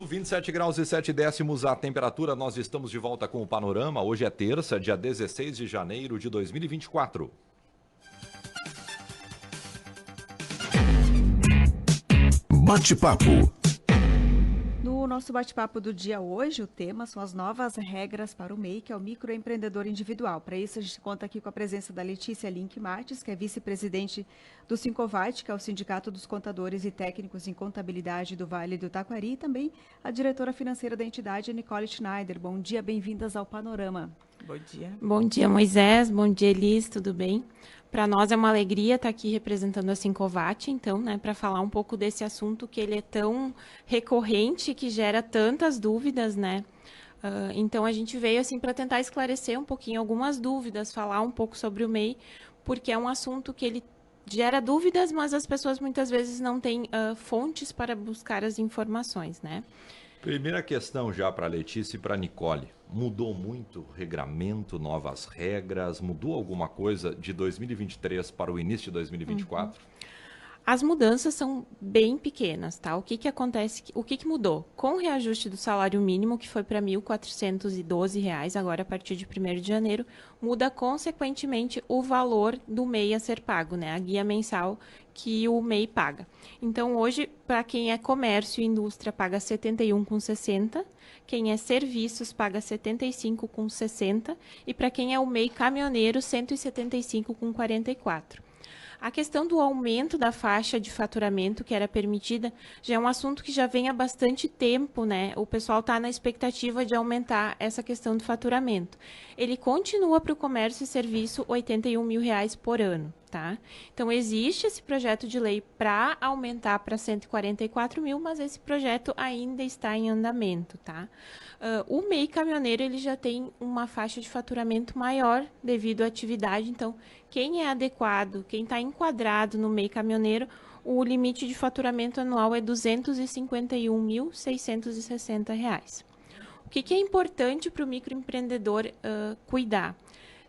27 graus e 7 décimos a temperatura, nós estamos de volta com o Panorama. Hoje é terça, dia 16 de janeiro de 2024. Bate-papo. No nosso bate-papo do dia hoje, o tema são as novas regras para o MEI, que é o microempreendedor individual. Para isso, a gente conta aqui com a presença da Letícia Link Mates, que é vice-presidente do Sincovat, que é o Sindicato dos Contadores e Técnicos em Contabilidade do Vale do Taquari, e também a diretora financeira da entidade, Nicole Schneider. Bom dia, bem-vindas ao Panorama. Bom dia. Bom dia, Moisés. Bom dia, Elis. Tudo bem? Para nós é uma alegria estar aqui representando a Sincovat, então, né, para falar um pouco desse assunto que ele é tão recorrente, que gera tantas dúvidas, né? Então, a gente veio, assim, para tentar esclarecer um pouquinho algumas dúvidas, falar um pouco sobre o MEI, porque é um assunto que ele gera dúvidas, mas as pessoas muitas vezes não têm fontes para buscar as informações, né? Primeira questão já para a Letícia e para a Nicole. Mudou muito o regramento, novas regras? Mudou alguma coisa de 2023 para o início de 2024? As mudanças são bem pequenas, tá? O que acontece? O que mudou? Com o reajuste do salário mínimo, que foi para R$ 1.412, agora a partir de 1º de janeiro, muda consequentemente o valor do MEI a ser pago, né? A guia mensal que o MEI paga. Então, hoje, para quem é comércio e indústria, paga R$ 71,60, quem é serviços paga R$ 75,60 e para quem é o MEI caminhoneiro, R$ 175,44. A questão do aumento da faixa de faturamento que era permitida já é um assunto que já vem há bastante tempo, né? O pessoal está na expectativa de aumentar essa questão do faturamento. Ele continua para o comércio e serviço R$ 81 mil por ano, tá? Então, existe esse projeto de lei para aumentar para 144 mil, mas esse projeto ainda está em andamento, tá? O MEI caminhoneiro, ele já tem uma faixa de faturamento maior devido à atividade, então, quem é adequado, quem está enquadrado no MEI caminhoneiro, o limite de faturamento anual é R$ 251.660. O que é importante para o microempreendedor cuidar?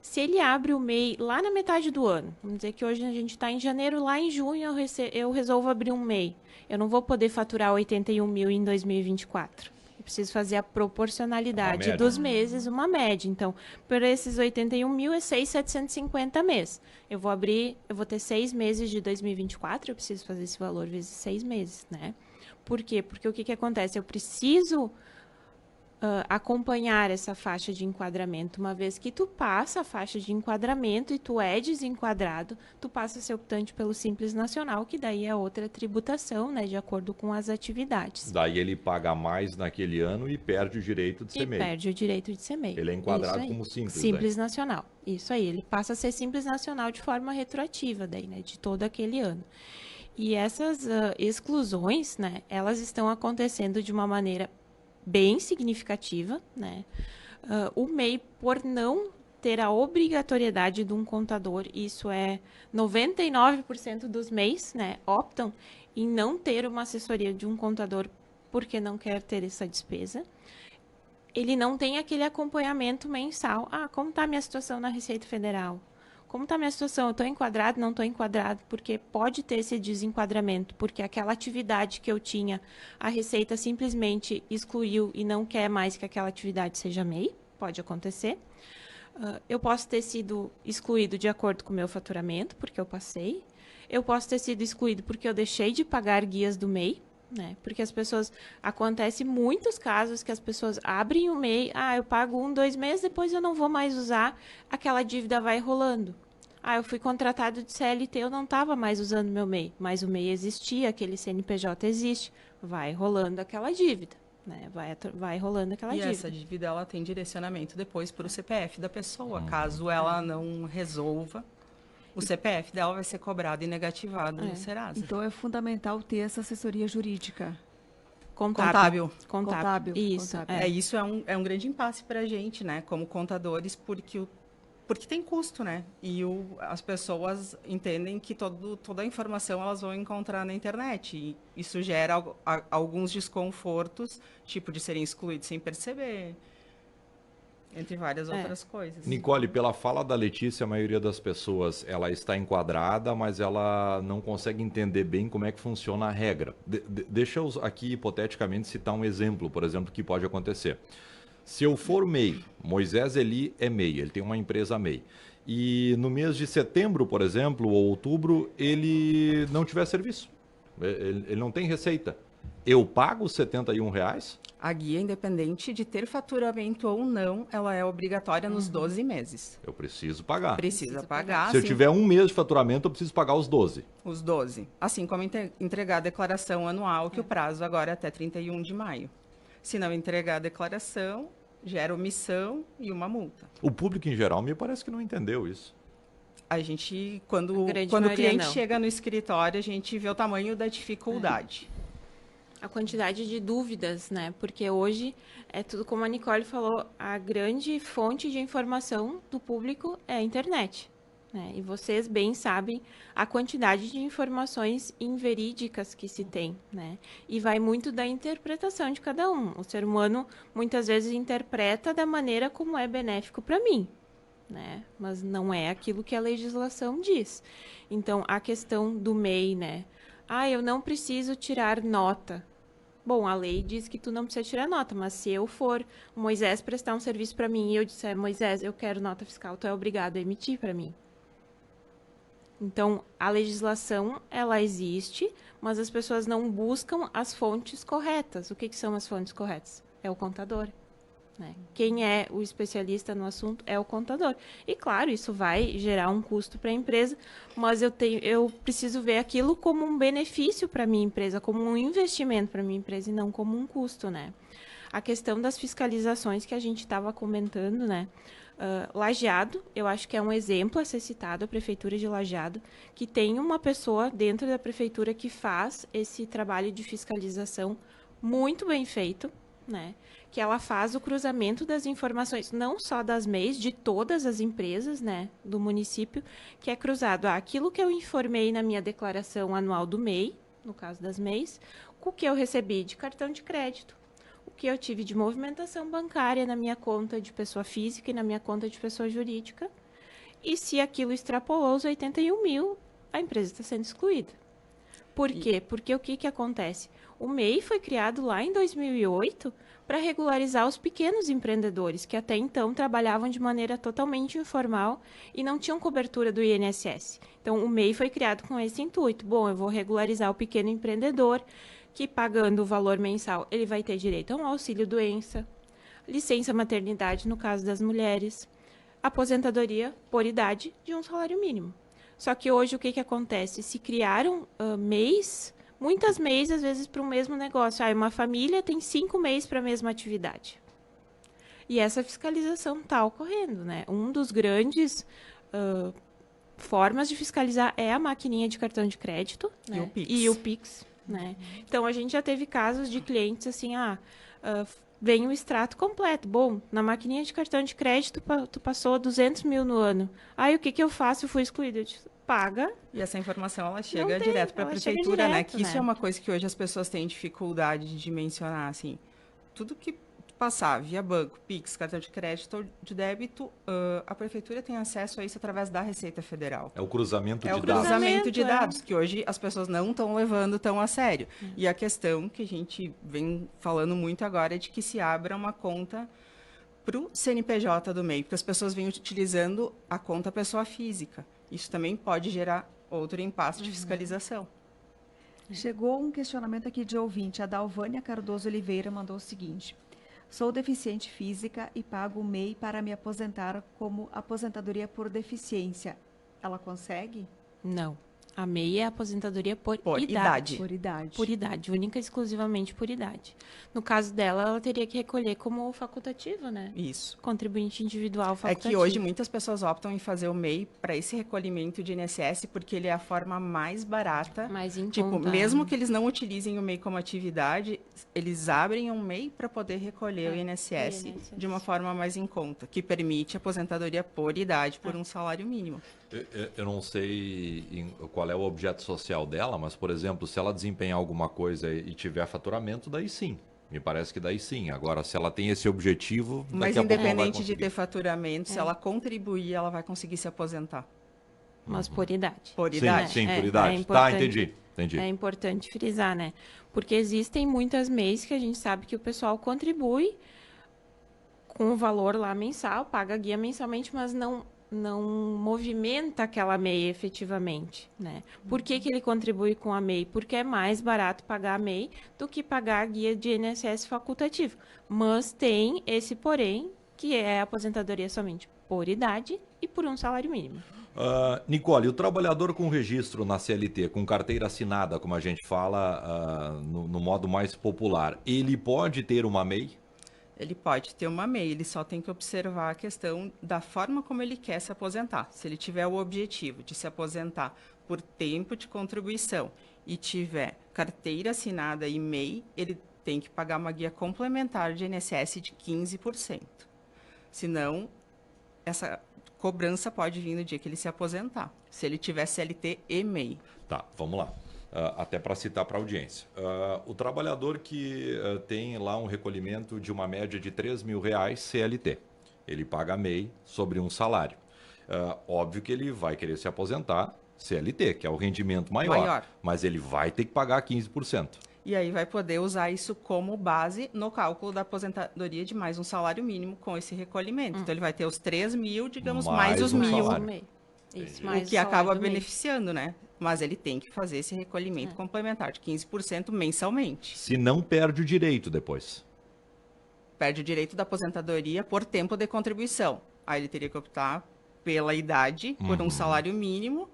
Se ele abre o MEI lá na metade do ano, vamos dizer que hoje a gente está em janeiro, lá em junho eu resolvo abrir um MEI. Eu não vou poder faturar 81 mil em 2024. Eu preciso fazer a proporcionalidade dos meses, uma média. Então, por esses 81 mil é 6.750 mês. Eu vou ter 6 meses de 2024, eu preciso fazer esse valor vezes 6 meses, né? Por quê? Porque o que acontece? Eu preciso acompanhar essa faixa de enquadramento. Uma vez que tu passa a faixa de enquadramento e tu é desenquadrado, tu passa a ser optante pelo Simples Nacional, que daí é outra tributação, né, de acordo com as atividades. Daí ele paga mais naquele ano e perde o direito de ser MEI. Perde o direito de ser MEI. Ele é enquadrado como Simples. Simples Nacional. Isso aí, ele passa a ser Simples Nacional de forma retroativa, daí, né, de todo aquele ano. E essas exclusões, né, elas estão acontecendo de uma maneira bem significativa, né? O MEI, por não ter a obrigatoriedade de um contador, isso é 99% dos MEIs, né, optam em não ter uma assessoria de um contador porque não quer ter essa despesa. Ele não tem aquele acompanhamento mensal. Como está a minha situação na Receita Federal? Como está a minha situação? Eu estou enquadrado, não estou enquadrado? Porque pode ter esse desenquadramento, porque aquela atividade que eu tinha, a Receita simplesmente excluiu e não quer mais que aquela atividade seja MEI, pode acontecer. Eu posso ter sido excluído de acordo com o meu faturamento, porque eu passei. Eu posso ter sido excluído porque eu deixei de pagar guias do MEI, né? Porque as pessoas, acontece muitos casos que as pessoas abrem o MEI, eu pago 1, 2 meses, depois eu não vou mais usar, aquela dívida vai rolando. Eu fui contratado de CLT, eu não estava mais usando meu MEI, mas o MEI existia, aquele CNPJ existe, vai rolando aquela dívida, né? Vai rolando aquela dívida. E essa dívida, ela tem direcionamento depois para o CPF da pessoa, caso ela não resolva. O CPF dela vai ser cobrado e negativado no Serasa. Então, é fundamental ter essa assessoria jurídica. Contábil. Isso. Isso é um grande impasse para a gente, né, como contadores, porque tem custo, né? E as pessoas entendem que toda a informação elas vão encontrar na internet. E isso gera alguns desconfortos, tipo de serem excluídos sem perceber. Entre várias outras coisas. Nicole, pela fala da Letícia, a maioria das pessoas ela está enquadrada, mas ela não consegue entender bem como é que funciona a regra. Deixa eu aqui, hipoteticamente, citar um exemplo, por exemplo, que pode acontecer. Se eu for MEI, Moisés Eli é MEI, ele tem uma empresa MEI, e no mês de setembro, por exemplo, ou outubro, ele não tiver serviço, ele não tem receita, eu pago os R$ 71? A guia, independente de ter faturamento ou não, ela é obrigatória nos 12 meses. Eu preciso pagar. Precisa pagar. Se eu tiver um mês de faturamento, eu preciso pagar os 12. Os 12. Assim como entregar a declaração anual, que o prazo agora é até 31 de maio. Se não entregar a declaração, gera omissão e uma multa. O público em geral me parece que não entendeu isso. A gente, quando o maioria cliente não. chega no escritório, a gente vê o tamanho da dificuldade. A quantidade de dúvidas, né? Porque hoje é tudo como a Nicole falou, a grande fonte de informação do público é a internet, né? E vocês bem sabem a quantidade de informações inverídicas que se tem, né? E vai muito da interpretação de cada um. O ser humano muitas vezes interpreta da maneira como é benéfico para mim, né? Mas não é aquilo que a legislação diz. Então, a questão do MEI, né? Eu não preciso tirar nota. Bom, a lei diz que tu não precisa tirar nota, mas se eu for o Moisés prestar um serviço para mim e eu disser, Moisés, eu quero nota fiscal, tu é obrigado a emitir para mim. Então, a legislação, ela existe, mas as pessoas não buscam as fontes corretas. O que são as fontes corretas? É o contador, né? Quem é o especialista no assunto é o contador. E, claro, isso vai gerar um custo para a empresa, mas eu preciso ver aquilo como um benefício para a minha empresa, como um investimento para a minha empresa e não como um custo, né? A questão das fiscalizações que a gente estava comentando, né? Lajeado, eu acho que é um exemplo a ser citado, a Prefeitura de Lajeado, que tem uma pessoa dentro da Prefeitura que faz esse trabalho de fiscalização muito bem feito, né? Que ela faz o cruzamento das informações, não só das MEIs, de todas as empresas, né, do município, que é cruzado aquilo que eu informei na minha declaração anual do MEI, no caso das MEIs, com o que eu recebi de cartão de crédito, o que eu tive de movimentação bancária na minha conta de pessoa física e na minha conta de pessoa jurídica, e se aquilo extrapolou os 81 mil, a empresa está sendo excluída. Por quê? Porque o que acontece? O MEI foi criado lá em 2008 para regularizar os pequenos empreendedores, que até então trabalhavam de maneira totalmente informal e não tinham cobertura do INSS. Então, o MEI foi criado com esse intuito. Bom, eu vou regularizar o pequeno empreendedor, que pagando o valor mensal, ele vai ter direito a um auxílio-doença, licença maternidade no caso das mulheres, aposentadoria por idade de um salário mínimo. Só que hoje o que acontece? Se criaram MEIs, muitas MEIs às vezes para o mesmo negócio. Uma família tem 5 MEIs para a mesma atividade. E essa fiscalização está ocorrendo, né? Um dos grandes formas de fiscalizar é a maquininha de cartão de crédito, né? E o Pix, né? Então, a gente já teve casos de clientes assim, vem o extrato completo. Bom, na maquininha de cartão de crédito, tu passou 200 mil no ano. O que eu faço? Eu fui excluído. Eu disse, paga. E essa informação, ela chega direto para a prefeitura, né? Que isso é uma coisa que hoje as pessoas têm dificuldade de mencionar, assim. Tudo que passar via banco, Pix, cartão de crédito ou de débito, a prefeitura tem acesso a isso através da Receita Federal. É o cruzamento de dados. É o cruzamento de dados, que hoje as pessoas não estão levando tão a sério. E a questão que a gente vem falando muito agora é de que se abra uma conta para o CNPJ do MEI, porque as pessoas vêm utilizando a conta pessoa física. Isso também pode gerar outro impasse de fiscalização. Chegou um questionamento aqui de ouvinte. A Dalvânia Cardoso Oliveira mandou o seguinte: sou deficiente física e pago o MEI para me aposentar como aposentadoria por deficiência. Ela consegue? Não. A MEI é a aposentadoria por idade. Por idade. Por idade, única e exclusivamente por idade. No caso dela, ela teria que recolher como facultativo, né? Isso. Contribuinte individual facultativo. É que hoje muitas pessoas optam em fazer o MEI para esse recolhimento de INSS porque ele é a forma mais barata. Mais em tipo, conta. Mesmo que eles não utilizem o MEI como atividade, eles abrem um MEI para poder recolher o INSS de uma forma mais em conta, que permite aposentadoria por idade, por um salário mínimo. Eu não sei qual é o objeto social dela, mas, por exemplo, se ela desempenhar alguma coisa e tiver faturamento, daí sim. Me parece que daí sim. Agora, se ela tem esse objetivo, Mas daqui a pouco ela vai independente de conseguir. ter faturamento, se ela contribuir, ela vai conseguir se aposentar. Mas por idade. Por Sim, idade. sim, por É idade. Tá, importante. entendi. É importante frisar, né? Porque existem muitas MEIs que a gente sabe que o pessoal contribui com o valor lá mensal, paga a guia mensalmente, mas não movimenta aquela MEI efetivamente, né? Por que que ele contribui com a MEI? Porque é mais barato pagar a MEI do que pagar a guia de INSS facultativo. Mas tem esse porém, que é a aposentadoria somente por idade e por um salário mínimo. Nicole, o trabalhador com registro na CLT, com carteira assinada, como a gente fala, no modo mais popular, ele pode ter uma MEI? Ele pode ter uma MEI, ele só tem que observar a questão da forma como ele quer se aposentar. Se ele tiver o objetivo de se aposentar por tempo de contribuição e tiver carteira assinada e MEI, ele tem que pagar uma guia complementar de INSS de 15%. Senão, essa cobrança pode vir no dia que ele se aposentar, se ele tiver CLT e MEI. Tá, vamos lá. Até para citar para a audiência. O trabalhador que tem lá um recolhimento de uma média de R$ 3.000 CLT, ele paga MEI sobre um salário. Óbvio que ele vai querer se aposentar CLT, que é o rendimento maior. Mas ele vai ter que pagar 15%. E aí vai poder usar isso como base no cálculo da aposentadoria de mais um salário mínimo com esse recolhimento. Então, ele vai ter os 3.000, digamos, mais os um 1.000, salário. MEI. Isso, o mais que o acaba salário do MEI. beneficiando, né? Mas ele tem que fazer esse recolhimento complementar de 15% mensalmente. Se não perde o direito depois. Perde o direito da aposentadoria por tempo de contribuição. Aí ele teria que optar pela idade, por um salário mínimo,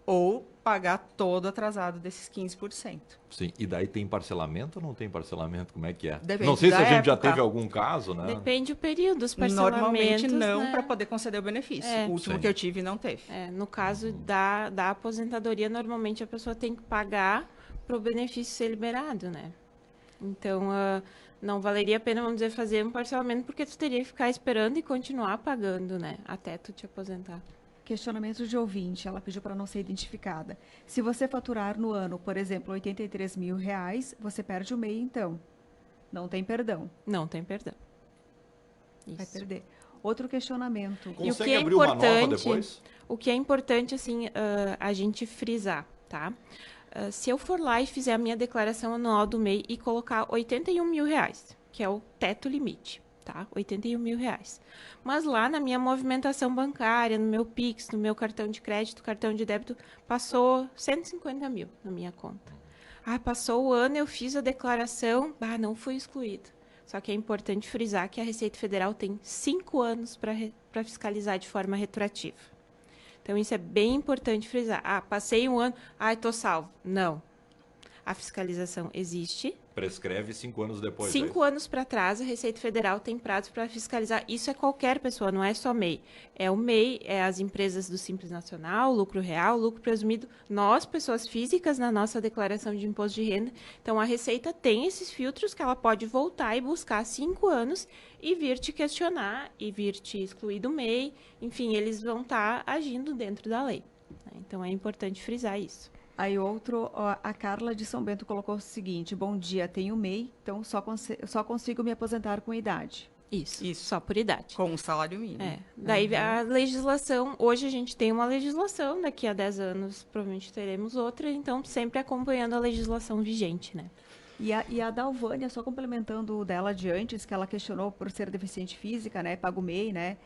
ou pagar todo atrasado desses 15%. Sim, e daí tem parcelamento ou não tem parcelamento? Como é que é? Depende Não sei se da a gente já época. teve algum caso, né? Depende do período, os parcelamentos. Normalmente não, né? para poder conceder o benefício. O último Sim. que eu tive não teve. No caso da aposentadoria, normalmente a pessoa tem que pagar para o benefício ser liberado, né? Então, não valeria a pena, vamos dizer, fazer um parcelamento, porque tu teria que ficar esperando e continuar pagando, né? Até tu te aposentar. Questionamento de ouvinte, ela pediu para não ser identificada. Se você faturar no ano, por exemplo, R$ 83.000, você perde o MEI, então. Não tem perdão, Não tem perdão. vai Isso. perder. Outro questionamento. E o Consegue que é abrir uma nova importante, depois? o que é importante, assim, a gente frisar, tá? Se eu for lá e fizer a minha declaração anual do MEI e colocar R$ 81.000, que é o teto limite, tá? R$ 81.000. Mas lá na minha movimentação bancária, no meu Pix, no meu cartão de crédito, cartão de débito, passou 150 mil na minha conta. Passou o ano, eu fiz a declaração, não fui excluído. Só que é importante frisar que a Receita Federal tem 5 anos para fiscalizar de forma retroativa. Então, isso é bem importante frisar. Passei um ano, estou salvo. Não. A fiscalização existe. Prescreve 5 anos depois. 5 anos para trás, a Receita Federal tem prazo para fiscalizar. Isso é qualquer pessoa, não é só MEI. É o MEI, é as empresas do Simples Nacional, lucro real, lucro presumido. Nós, pessoas físicas, na nossa declaração de imposto de renda. Então, a Receita tem esses filtros que ela pode voltar e buscar 5 anos e vir te questionar e vir te excluir do MEI. Enfim, eles vão estar agindo dentro da lei. Então, é importante frisar isso. Aí a Carla de São Bento colocou o seguinte: bom dia, tenho MEI, então só consigo me aposentar com idade. Isso, Isso. só por idade. Com um salário mínimo. Daí a legislação, hoje a gente tem uma legislação, daqui a 10 anos provavelmente teremos outra, então sempre acompanhando a legislação vigente, né? E a Dalvânia, só complementando o dela de antes, que ela questionou por ser deficiente física, né, paga o MEI, né,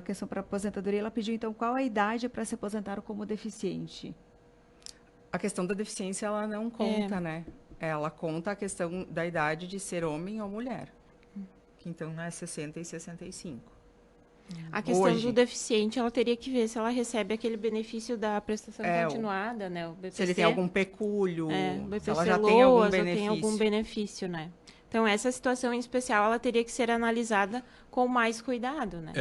questão para aposentadoria, ela pediu então qual a idade para se aposentar como deficiente? A questão da deficiência, ela não conta, né? Ela conta a questão da idade de ser homem ou mulher. Que então é 60 e 65. A questão Hoje. do deficiente, ela teria que ver se ela recebe aquele benefício da prestação É, continuada, né? O BPC, Se ele tem algum pecúlio, o BPC se ela já tem algum LOAS, ou benefício. tem algum benefício, né? Então, essa situação em especial, ela teria que ser analisada com mais cuidado, né?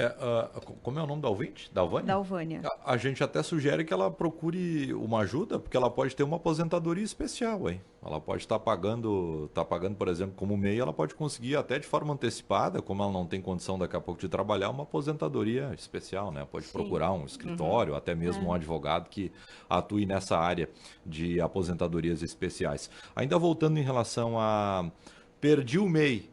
Como é o nome da ouvinte? Dalvânia? Dalvânia. A gente até sugere que ela procure uma ajuda, porque ela pode ter uma aposentadoria especial, hein? Ela pode estar pagando, por exemplo, como MEI, ela pode conseguir até de forma antecipada, como ela não tem condição daqui a pouco de trabalhar, uma aposentadoria especial, né? Pode procurar um escritório, até mesmo um advogado que atue nessa área de aposentadorias especiais. Ainda voltando em relação a Perdi o MEI.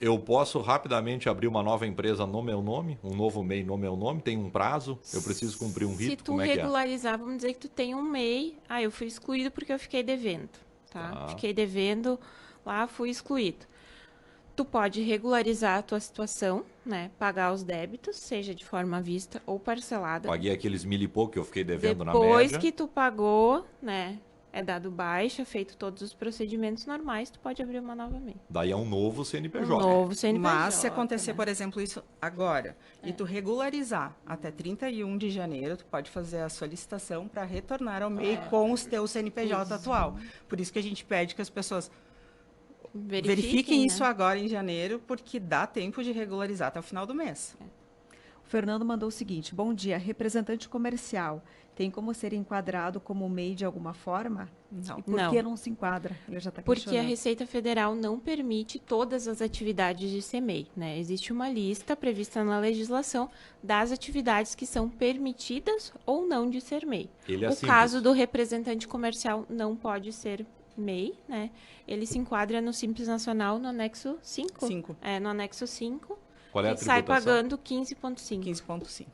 Eu posso rapidamente abrir uma nova empresa no meu nome? Um novo MEI no meu nome? Tem um prazo? Eu preciso cumprir um rito? Se tu Como é que é? regularizar, vamos dizer que tu tem um MEI. Ah, eu fui excluído porque eu fiquei devendo, tá? Tá. Fiquei devendo lá, fui excluído. Tu pode regularizar a tua situação, né? Pagar os débitos, seja de forma à vista ou parcelada. Paguei aqueles 1.000 e pouco que eu fiquei devendo na Depois média. que tu pagou, né? É dado baixa, feito todos os procedimentos normais, tu pode abrir uma nova MEI. Daí é um novo Um CNPJ. novo CNPJ. Mas se acontecer, né? por exemplo, isso agora, e tu regularizar até 31 de janeiro, tu pode fazer a solicitação para retornar ao MEI com os teus CNPJ atual. Por isso que a gente pede que as pessoas verifiquem né? isso agora em janeiro, porque dá tempo de regularizar até o final do mês. O Fernando mandou o seguinte: bom dia, representante comercial. Tem como ser enquadrado como MEI de alguma forma? Não. E por que não se enquadra? Ele já está Porque a questionando. Receita Federal não permite todas as atividades de CMEI, né? Existe uma lista prevista na legislação das atividades que são permitidas ou não de ser MEI. Ele é O simples. caso do representante comercial não pode ser MEI, né? Ele se enquadra no Simples Nacional no anexo 5. 5. No anexo 5. Qual é a E sai tributação? pagando 15,5 15,5.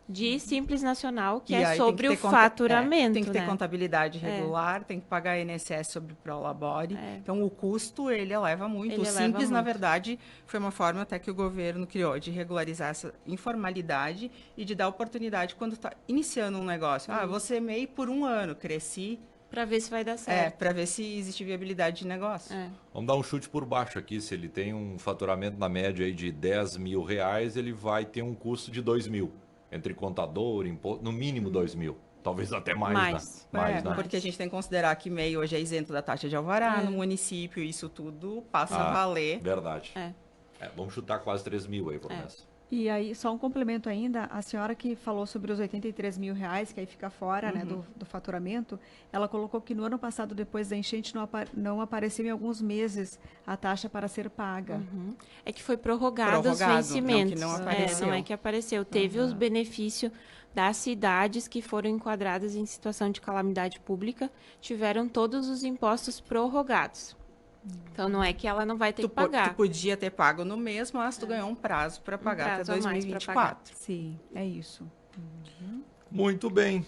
de Simples Nacional, que E é aí sobre tem o que ter faturamento, tem que ter né? contabilidade regular, tem que pagar INSS sobre Prolabore. Então, o custo, ele eleva muito. Ele o eleva Simples, na muito. verdade, foi uma forma até que o governo criou de regularizar essa informalidade e de dar oportunidade quando está iniciando um negócio. Ah, você MEI por um ano, cresci, Para ver se vai dar certo. para ver se existe viabilidade de negócio. Vamos dar um chute por baixo aqui. Se ele tem um faturamento na média aí de 10 mil reais, ele vai ter um custo de 2 mil. Entre contador, imposto, no mínimo 2 mil. Talvez até mais, Mais. né? Mais, né? Porque a gente tem que considerar que MEI hoje é isento da taxa de alvará no município, isso tudo passa a valer. Verdade. É. Vamos chutar quase 3 mil aí por mês. E aí, só um complemento ainda, a senhora que falou sobre os 83 mil reais, que aí fica fora né, do faturamento, ela colocou que no ano passado, depois da enchente, não apareceu em alguns meses a taxa para ser paga. É que foi prorrogado os Prorrogado, vencimentos. não que não apareceu. Não é que apareceu. Teve os benefícios das cidades que foram enquadradas em situação de calamidade pública, tiveram todos os impostos prorrogados. Então, não é que ela não vai ter que pagar. Tu podia ter pago no mês, mas tu ganhou um prazo para pagar prazo até a mais pra 2024. Sim, é isso. Muito bem.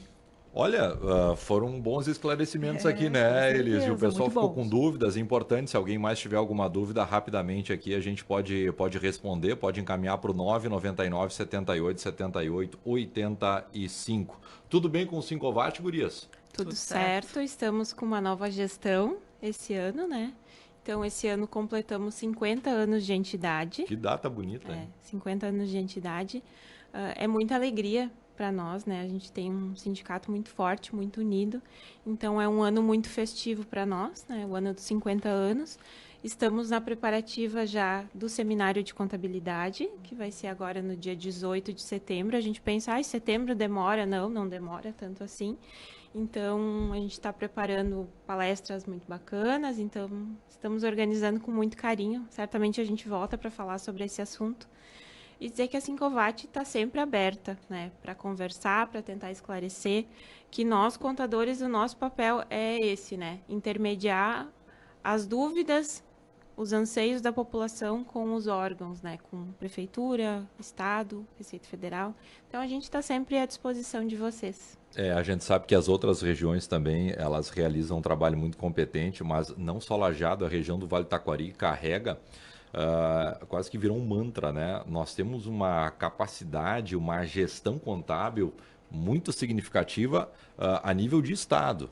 Olha, foram bons esclarecimentos aqui, né, com certeza, Elis? E o pessoal muito ficou bons. com dúvidas importantes. Se alguém mais tiver alguma dúvida, rapidamente aqui a gente pode responder, pode encaminhar para o 999 78 78 85. Tudo bem com o 5watt, gurias? Tudo Tudo certo. Estamos com uma nova gestão esse ano, né? Então, esse ano completamos 50 anos de entidade. Que data bonita, hein? 50 anos de entidade. É muita alegria para nós, né? A gente tem um sindicato muito forte, muito unido. Então, é um ano muito festivo para nós, né? O ano dos 50 anos. Estamos na preparativa já do seminário de contabilidade, que vai ser agora no dia 18 de setembro. A gente pensa, setembro demora. Não demora tanto assim. Então, a gente está preparando palestras muito bacanas, então estamos organizando com muito carinho. Certamente a gente volta para falar sobre esse assunto. E dizer que a 5watt está sempre aberta, né, para conversar, para tentar esclarecer, que nós, contadores, o nosso papel é esse, né, intermediar as dúvidas, os anseios da população com os órgãos, né, com prefeitura, Estado, Receita Federal. Então, a gente está sempre à disposição de vocês. A gente sabe que as outras regiões também, elas realizam um trabalho muito competente, mas não só Lajeado, a região do Vale do Taquari carrega, quase que virou um mantra, né? Nós temos uma capacidade, uma gestão contábil muito significativa a nível de Estado.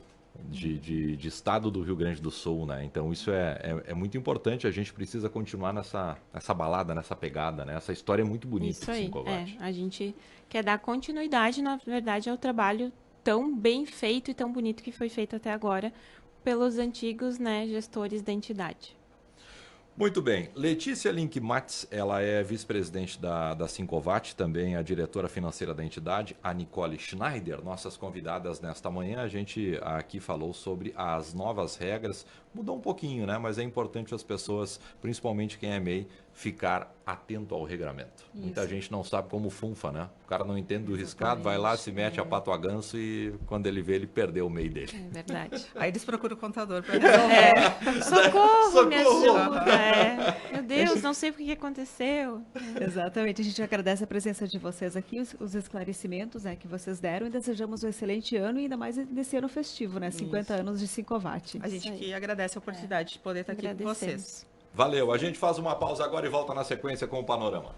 De Estado do Rio Grande do Sul, né? Então isso é muito importante, a gente precisa continuar nessa balada, nessa pegada, né? Essa história é muito bonita. Isso aí, 5watt. a gente quer dar continuidade, na verdade, ao trabalho tão bem feito e tão bonito que foi feito até agora pelos antigos, né, gestores da entidade. Muito bem. Letícia Link Matz, ela é vice-presidente da 5watt, também a diretora financeira da entidade, a Nicole Schneider, nossas convidadas nesta manhã. A gente aqui falou sobre as novas regras, mudou um pouquinho, né? Mas é importante as pessoas, principalmente quem é MEI, ficar atento ao regramento. Isso. Muita gente não sabe como funfa, né? O cara não entende do riscado, vai lá, se mete a pato a ganso e quando ele vê, ele perdeu o meio dele. É verdade. Aí eles procuram o contador para resolver. Socorro, me Socorro! ajuda. Meu Deus, não sei o que aconteceu. Exatamente, a gente agradece a presença de vocês aqui, os esclarecimentos, né, que vocês deram e desejamos um excelente ano e ainda mais nesse ano festivo, né? 50 anos de Sincovat. A gente aí. que agradece a oportunidade de poder estar aqui com vocês. Agradecemos. Valeu, a gente faz uma pausa agora e volta na sequência com o panorama.